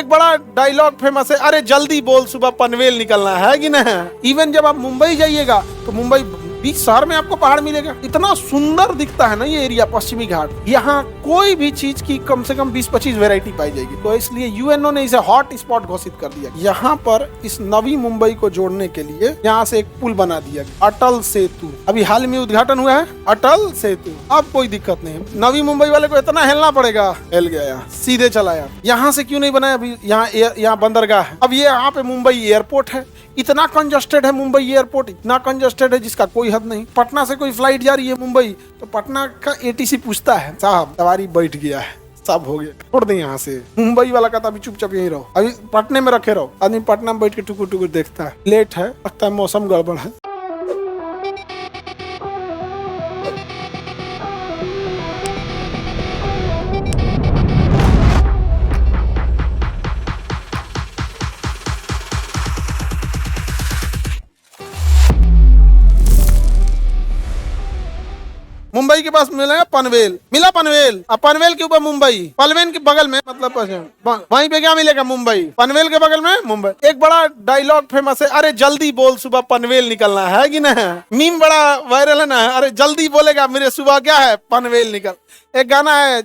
एक बड़ा dialogue famous है, अरे जल्दी बोल सुबह पनवेल निकलना है कि नहीं। इवन जब आप मुंबई जाइएगा तो मुंबई बीच शहर में आपको पहाड़ मिलेगा। इतना सुंदर दिखता है ना ये एरिया पश्चिमी घाट। यहाँ कोई भी चीज की कम से कम 20-25 वैरायटी पाई जाएगी। तो इसलिए यूएनओ ने इसे हॉट स्पॉट घोषित कर दिया। यहाँ पर इस नवी मुंबई को जोड़ने के लिए यहाँ से एक पुल बना दिया, अटल सेतु। अभी हाल में उद्घाटन हुआ है अटल सेतु। अब कोई दिक्कत नहीं, नवी मुंबई वाले को इतना हिलना पड़ेगा, हिल गया यहाँ, सीधे चलाया। यहाँ से क्यों नहीं बनाया, अभी यहाँ बंदरगाह है। अब ये यहाँ पे मुंबई एयरपोर्ट है। इतना कंजस्टेड है मुंबई एयरपोर्ट, इतना कंजस्टेड है जिसका कोई हद नहीं। पटना से कोई फ्लाइट जा रही है मुंबई तो पटना का एटीसी पूछता है, साहब सवारी बैठ गया है, सब हो गया, छोड़ दें यहाँ से। मुंबई वाला कहता अभी चुपचाप यहीं रहो, अभी पटने में रखे रहो। आदमी पटना में बैठ के टुकुर टुकुर देखता है, लेट है, लगता है मौसम गड़बड़ है। मुंबई के पास मिला पनवेल, मिला पनवेल। अब पनवेल के ऊपर मुंबई, पनवेल के बगल में, मतलब वहीं पे क्या मिलेगा, मुंबई। पनवेल के बगल में मुंबई। एक बड़ा डायलॉग फेमस है, अरे जल्दी बोल सुबह पनवेल निकलना है कि नहीं। मीम बड़ा वायरल है ना, अरे जल्दी बोलेगा मेरे सुबह क्या है, पनवेल निकल। एक गाना है,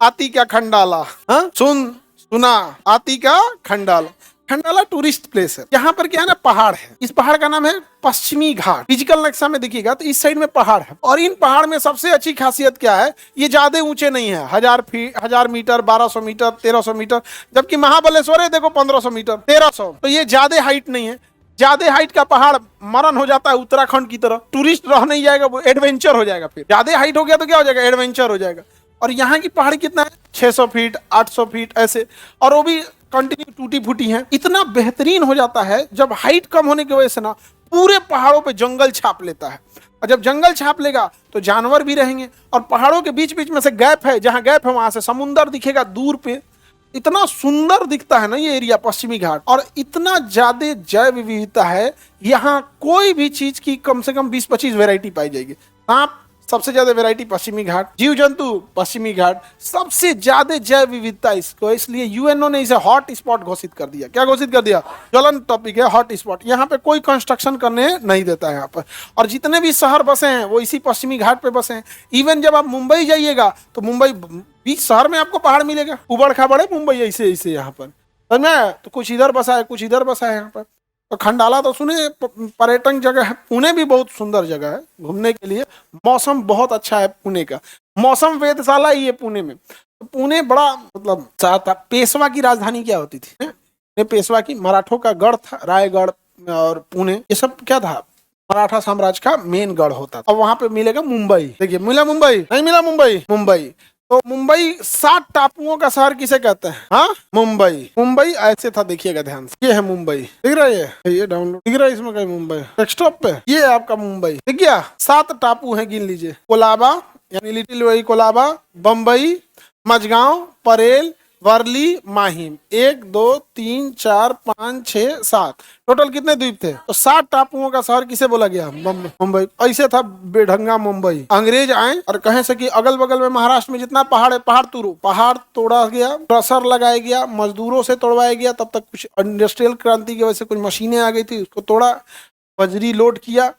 आती क्या खंडाला, हाँ सुना आती का खंडाला। खंडाला टूरिस्ट प्लेस है। यहाँ पर क्या है ना, पहाड़ है। इस पहाड़ का नाम है पश्चिमी घाट। फिजिकल नक्शा में देखिएगा तो इस साइड में पहाड़ है। और इन पहाड़ में सबसे अच्छी खासियत क्या है, ये ज्यादा ऊंचे नहीं है। 1000 मीटर, 1200 मीटर, 1300 मीटर। जबकि महाबलेश्वर है देखो 1500 मीटर, 1300। तो ये ज्यादा हाइट नहीं है। ज्यादा हाइट का पहाड़ मरण हो जाता है उत्तराखंड की तरह, टूरिस्ट रह नहीं जाएगा, वो एडवेंचर हो जाएगा। फिर ज्यादा हाइट हो गया तो क्या हो जाएगा, एडवेंचर हो जाएगा। और यहाँ की पहाड़ी कितना है, 600 फीट, 800 फीट ऐसे, और वो भी कंटिन्यू टूटी फूटी है। इतना बेहतरीन हो जाता है जब हाइट कम होने की वजह से ना पूरे पहाड़ों पे जंगल छाप लेता है। और जब जंगल छाप लेगा तो जानवर भी रहेंगे। और पहाड़ों के बीच बीच में से गैप है, जहां गैप है वहां से समुंदर दिखेगा दूर पे। इतना सुंदर दिखता है ना ये एरिया पश्चिमी घाट। और इतना ज्यादा जैव विविधता है, यहाँ कोई भी चीज की कम से कम 20-25 वैरायटी पाई जाएगी। सांप सबसे ज्यादा वैरायटी पश्चिमी घाट, जीव जंतु पश्चिमी घाट, सबसे ज्यादा जैव विविधता इसको। इसलिए यूएनओ ने इसे हॉट स्पॉट घोषित कर दिया। क्या घोषित कर दिया, ज्वलन टॉपिक है हॉट स्पॉट। यहाँ पे कोई कंस्ट्रक्शन करने नहीं देता है यहाँ पर। और जितने भी शहर बसे हैं वो इसी पश्चिमी घाट पे बसे हैं। इवन जब आप मुंबई जाइएगा तो मुंबई बीच शहर में आपको पहाड़ मिलेगा, उबड़ खाबड़ है मुंबई ऐसे ऐसे यहाँ पर, समझे। तो कुछ इधर बसा है, कुछ इधर बसा है यहाँ पर। तो खंडाला तो सुने पर्यटन जगह है। पुणे भी बहुत सुंदर जगह है घूमने के लिए। मौसम बहुत अच्छा है पुणे का, मौसम वेधशाला ही है पुणे में। तो पुणे बड़ा मतलब था। पेशवा की राजधानी क्या होती थी, पेशवा की, मराठों का गढ़ था रायगढ़ और पुणे, ये सब क्या था, मराठा साम्राज्य का मेन गढ़ होता था। अब वहां पे मिलेगा मुंबई। देखिए मिला मुंबई, नहीं मिला मुंबई। मुंबई तो मुंबई 7 टापुओं का शहर किसे कहते हैं, हाँ मुंबई। मुंबई ऐसे था, देखिएगा ध्यान से, ये है मुंबई, दिख रहा है ये डाउनलोड दिख रहा है इसमें कहीं मुंबई डेस्कटॉप पे, ये है आपका मुंबई, दिख गया। 7 टापू हैं, गिन लीजिए। कोलाबा यानी लिटिल वही कोलाबा, बम्बई, मझगांव, परेल, वर्ली, माहिम। 1 2 3 4 5 6 7 टोटल कितने द्वीप थे। तो 7 टापुओं का शहर किसे बोला गया, मुंबई। ऐसे था बेढंगा मुंबई। अंग्रेज आए और कहे से कि अगल बगल में महाराष्ट्र में जितना पहाड़ है, पहाड़ तोड़ा गया, प्रेशर लगाया गया, मजदूरों से तोड़वाया गया। तब तक कुछ इंडस्ट्रियल क्रांति की वजह से कुछ मशीनें आ गई थी, उसको तोड़ा, बजरी लोड किया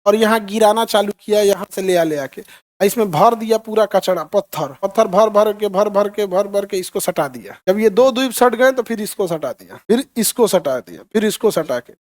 और यहाँ गिराना चालू किया, यहाँ से ले आके इसमें भर दिया पूरा कचरा, पत्थर भर के इसको सटा दिया। जब ये 2 द्वीप सट गए तो फिर इसको सटा दिया, फिर इसको सटा दिया, फिर इसको सटा के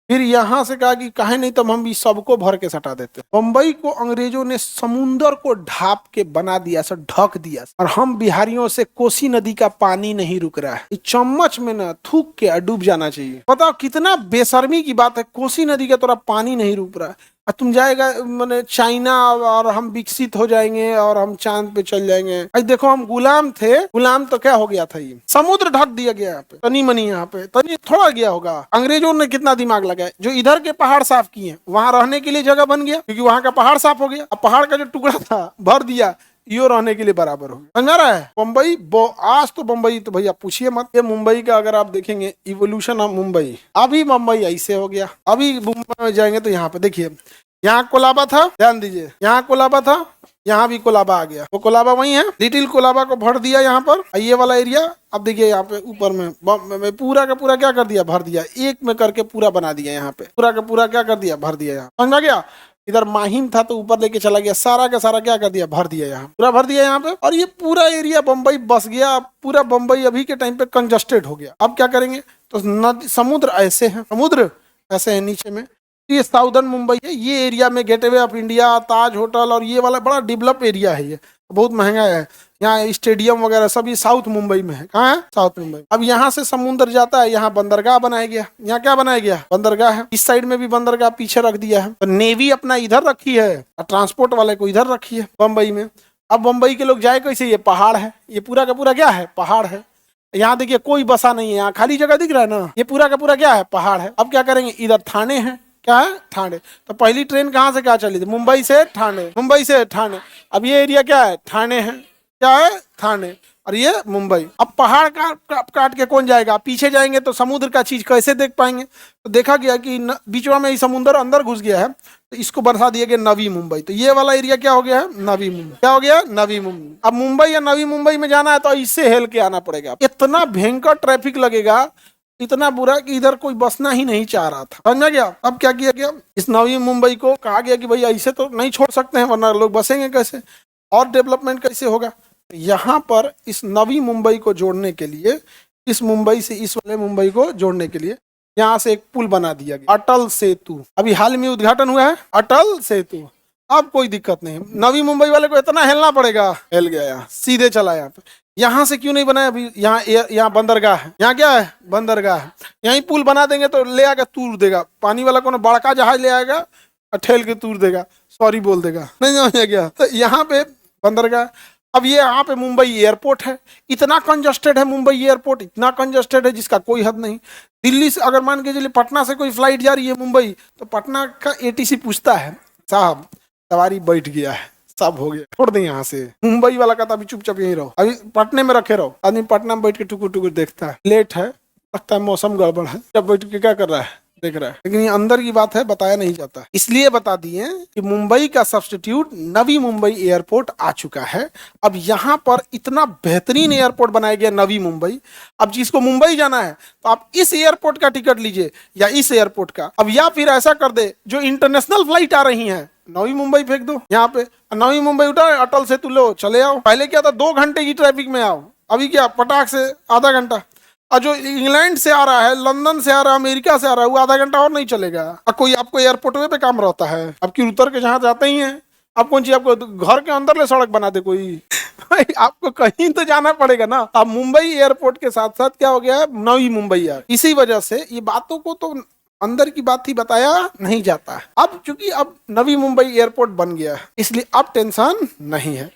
फिर यहाँ से कहा कि काहे नहीं तो हम इस सबको भर के सटा देते। बम्बई को अंग्रेजों ने समुंदर को ढाप के बना दिया, सब ढक दिया। और हम बिहारियों से कोसी नदी का पानी नहीं रुक रहा है, इस चम्मच में ना थूक के डूब जाना चाहिए। बताओ कितना बेशर्मी की बात है, कोसी नदी का तोरा पानी नहीं रुक रहा है। तुम जाएगा मैंने चाइना और हम विकसित हो जाएंगे और हम चांद पे चल जाएंगे। आज देखो हम गुलाम थे, गुलाम तो क्या हो गया था, ये समुद्र ढक दिया गया यहाँ पे, तनी मनी यहाँ पे, तनी थोड़ा गया होगा। अंग्रेजों ने कितना दिमाग लगाया, जो इधर के पहाड़ साफ किए वहां रहने के लिए जगह बन गया, क्योंकि वहां का पहाड़ साफ हो गया। अब पहाड़ का जो टुकड़ा था भर दिया, यो रहने के लिए बराबर हो गया। समझ रहा है। मुंबई आज तो मुंबई तो भैया पूछिए मत। ये मुंबई का अगर आप देखेंगे इवोल्यूशन ऑफ मुंबई, अभी मुंबई ऐसे हो गया। अभी मुंबई में जाएंगे तो यहाँ पे देखिए, यहाँ कोलाबा था, ध्यान दीजिए, यहाँ कोलाबा था, यहाँ भी कोलाबा आ गया, वो कोलाबा वही है, लिटिल कोलाबा को भर दिया यहाँ पर। ये वाला एरिया अब देखिए यहाँ पे ऊपर में पूरा का पूरा क्या कर दिया, भर दिया, एक में करके पूरा बना दिया, यहाँ पे पूरा का पूरा क्या कर दिया, भर दिया। यहाँ समझ में गया, इधर माहिम था तो ऊपर लेके चला गया, सारा का सारा क्या कर दिया, भर दिया, यहाँ पूरा भर दिया यहाँ पे। और ये पूरा एरिया बम्बई बस गया, पूरा बम्बई अभी के टाइम पे कंजस्टेड हो गया। अब क्या करेंगे, तो नदी समुद्र ऐसे है, समुद्र ऐसे है नीचे में, ये साउदर्न मुंबई है, ये एरिया में gateway of India, Taj hotel और ये वाला बड़ा डेवलप एरिया है, ये बहुत महंगा है। यहाँ स्टेडियम वगैरह सब ये साउथ मुंबई में है। कहाँ है, साउथ मुंबई। अब यहाँ से समुद्र जाता है, यहाँ बंदरगाह बनाया गया, यहाँ क्या बनाया गया, बंदरगाह है। इस साइड में भी बंदरगाह पीछे रख दिया है, तो नेवी अपना इधर रखी है और ट्रांसपोर्ट वाले को इधर रखी है बम्बई में। अब बम्बई के लोग जाए कैसे, ये पहाड़ है, ये पूरा का पूरा क्या है, पहाड़ है। यहाँ देखिए कोई बसा नहीं है, यहाँ खाली जगह दिख रहा है ना, ये पूरा का पूरा क्या है, पहाड़ है। अब क्या करेंगे, इधर थाने है, क्या है, ठाणे। तो पहली ट्रेन कहाँ से क्या चली थी, मुंबई से ठाणे, मुंबई से ठाणे। अब ये एरिया क्या है, ठाणे है, क्या है, ठाणे, और ये मुंबई। अब पहाड़ काट के कौन जाएगा, पीछे जाएंगे तो समुद्र का चीज कैसे देख पाएंगे। तो देखा गया कि बीचवा में ही समुद्र अंदर घुस गया है, तो इसको बढ़ा दिया गया नवी मुंबई। तो ये वाला एरिया क्या हो गया है, नवी मुंबई। क्या हो गया, नवी मुंबई। अब मुंबई या नवी मुंबई में जाना है तो इससे हेल के आना पड़ेगा, इतना भयंकर ट्रैफिक लगेगा, इतना बुरा कि इधर कोई बसना ही नहीं चाह रहा था। समझा गया। अब क्या किया गया, इस नवी मुंबई को कहा गया कि भाई ऐसे तो नहीं छोड़ सकते हैं, वरना लोग बसेंगे कैसे और डेवलपमेंट कैसे होगा। यहाँ पर इस नवी मुंबई को जोड़ने के लिए, इस मुंबई से इस वाले मुंबई को जोड़ने के लिए यहाँ से एक पुल बना दिया गया, अटल सेतु। अभी हाल में उद्घाटन हुआ है अटल सेतु। अब कोई दिक्कत नहीं, नवी मुंबई वाले को इतना हिलना पड़ेगा, हिल गया, यहाँ सीधे चला। यहाँ पे यहाँ से क्यों नहीं बनाया, अभी यहाँ बंदरगाह है, यहाँ क्या है, बंदरगाह है। यहीं पुल बना देंगे तो ले आकर तूर देगा, पानी वाला को बड़का जहाज ले आएगा और ठेल के तूर देगा, सॉरी बोल देगा, नहीं समझ गया। तो यहाँ पे बंदरगाह। अब ये यहाँ पे मुंबई एयरपोर्ट है, इतना कंजस्टेड है मुंबई एयरपोर्ट, इतना कंजस्टेड है जिसका कोई हद नहीं। दिल्ली से अगर मान के चलिए पटना से कोई फ्लाइट जा रही है मुंबई, तो पटना का एटीसी पूछता है, साहब सवारी बैठ गया है, सब हो गया, छोड़ दें यहाँ से। मुंबई वाला कहता अभी चुपचाप यहीं रहो, अभी पटने में रखे रहो। आदमी पटना में बैठ के टुकुर टुकुर देखता है, लेट है, लगता है मौसम गड़बड़ है, जब बैठ के क्या कर रहा है, देख रहा है। लेकिन ये अंदर की बात है, बताया नहीं जाता, इसलिए बता दिए कि मुंबई का सब्स्टिट्यूट नवी मुंबई एयरपोर्ट आ चुका है। अब यहाँ पर इतना बेहतरीन एयरपोर्ट बनाया गया नवी मुंबई। अब जिसको मुंबई जाना है तो आप इस एयरपोर्ट का टिकट लीजिए या इस एयरपोर्ट का। अब या फिर ऐसा कर दे, जो इंटरनेशनल फ्लाइट आ रही है नवी मुंबई फेंक दो यहाँ पे, नवी मुंबई उठा, अटल सेतु लो, चले आओ। पहले क्या था, 2 घंटे की ट्रैफिक में आओ, अभी क्या पटाख से आधा घंटा। और जो इंग्लैंड से आ रहा है, लंदन से आ रहा है, अमेरिका से आ रहा है, वो आधा घंटा और नहीं चलेगा। अब कोई आपको एयरपोर्ट पे काम रहता है, आपकी उतर के जहाँ जाते ही हैं, आप कौन सी आपको घर के अंदर ले सड़क बना दे कोई भाई आपको कहीं तो जाना पड़ेगा ना। अब मुंबई एयरपोर्ट के साथ साथ क्या हो गया है, नवी मुंबई है। इसी वजह से ये बातों को तो अंदर की बात ही बताया नहीं जाता है। अब चूंकि अब नवी मुंबई एयरपोर्ट बन गया है, इसलिए अब टेंशन नहीं है।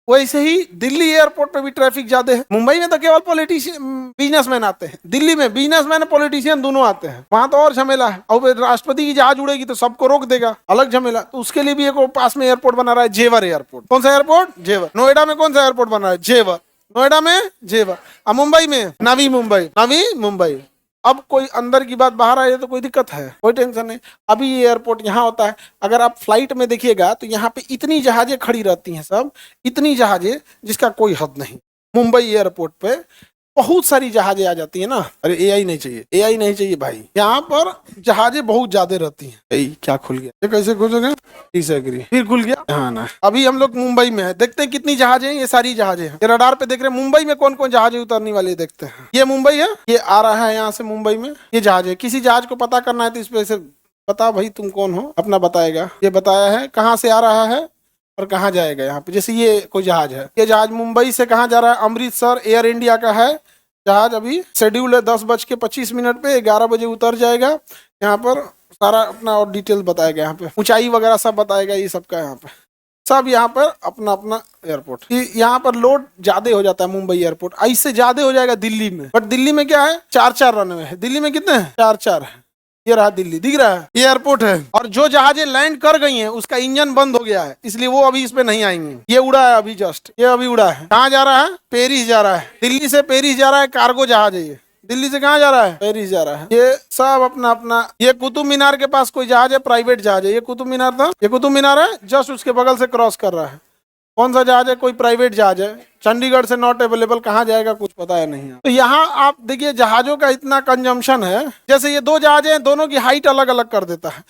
वैसे ही दिल्ली एयरपोर्ट पे भी ट्रैफिक ज्यादा है। मुंबई में तो केवल पॉलिटिशियन बिजनेसमैन आते हैं, दिल्ली में बिजनेसमैन पॉलिटिशियन दोनों आते हैं, वहां तो और झमेला है। और राष्ट्रपति की जहाज उड़ेगी तो सबको रोक देगा, अलग झमेला। तो उसके लिए भी एक पास में एयरपोर्ट बना रहा है, जेवर एयरपोर्ट। कौन सा एयरपोर्ट, जेवर। नोएडा में कौन सा एयरपोर्ट बना रहा है, जेवर। नोएडा में जेवर, और मुंबई में नवी मुंबई, नवी मुंबई। अब कोई अंदर की बात बाहर आ जाए तो कोई दिक्कत है, कोई टेंशन नहीं। अभी ये एयरपोर्ट यहाँ होता है, अगर आप फ्लाइट में देखिएगा तो यहाँ पे इतनी जहाजें खड़ी रहती हैं, सब इतनी जहाजें जिसका कोई हद नहीं। मुंबई एयरपोर्ट पे बहुत सारी जहाजें आ जाती है ना। अरे एआई नहीं चाहिए, एआई नहीं चाहिए भाई, यहाँ पर जहाजें बहुत ज्यादा रहती हैं। क्या खुल गया, ये कैसे खुलेगा, फिर खुल गया। हाँ ना, अभी हम लोग मुंबई में है, देखते हैं कितनी जहाजें हैं। ये सारी जहाजें हैं, ये रडार पे देख रहे हैं मुंबई में कौन कौन जहाजें उतरने वाले, देखते हैं। ये मुंबई है, ये आ रहा है यहाँ से मुंबई में, ये जहाज है। किसी जहाज को पता करना है तो इस पे से बता भाई तुम कौन हो, अपना बताएगा। ये बताया है कहाँ से आ रहा है और कहाँ जाएगा। यहाँ पे जैसे ये कोई जहाज है, ये जहाज मुंबई से कहाँ जा रहा है, अमृतसर एयर इंडिया का है जहाज। अभी शेड्यूल है 10:25 पे, 11 बजे उतर जाएगा। यहाँ पर सारा अपना और डिटेल बताएगा, यहाँ पे ऊंचाई वगैरह सब बताएगा, ये सब का यहाँ पे सब। यहाँ पर अपना अपना एयरपोर्ट, यहाँ पर लोड ज्यादा हो जाता है मुंबई एयरपोर्ट, ऐसे ज्यादा हो जाएगा दिल्ली में। बट दिल्ली में क्या है, 4-4 रनवे है। दिल्ली में कितने हैं, 4-4 है। ये रहा दिल्ली, दिख रहा है, ये एयरपोर्ट है। और जो जहाजें लैंड कर गई हैं उसका इंजन बंद हो गया है, इसलिए वो अभी इस पे नहीं आएंगे। ये उड़ा है अभी जस्ट, ये अभी उड़ा है। कहाँ जा रहा है, पेरिस जा रहा है। दिल्ली से पेरिस जा रहा है, कार्गो जहाज है ये। दिल्ली से कहाँ जा रहा है, पेरिस जा रहा है। ये सब अपना अपना। ये कुतुब मीनार के पास कोई जहाज है, प्राइवेट जहाज है। ये कुतुब मीनार था, ये कुतुब मीनार है, जस्ट उसके बगल से क्रॉस कर रहा है। कौन सा जहाज है, कोई प्राइवेट जहाज है, चंडीगढ़ से नॉट अवेलेबल, कहाँ जाएगा कुछ पता है नहीं। तो यहाँ आप देखिए जहाजों का इतना कंजम्पशन है, जैसे ये दो जहाज हैं, दोनों की हाइट अलग अलग कर देता है।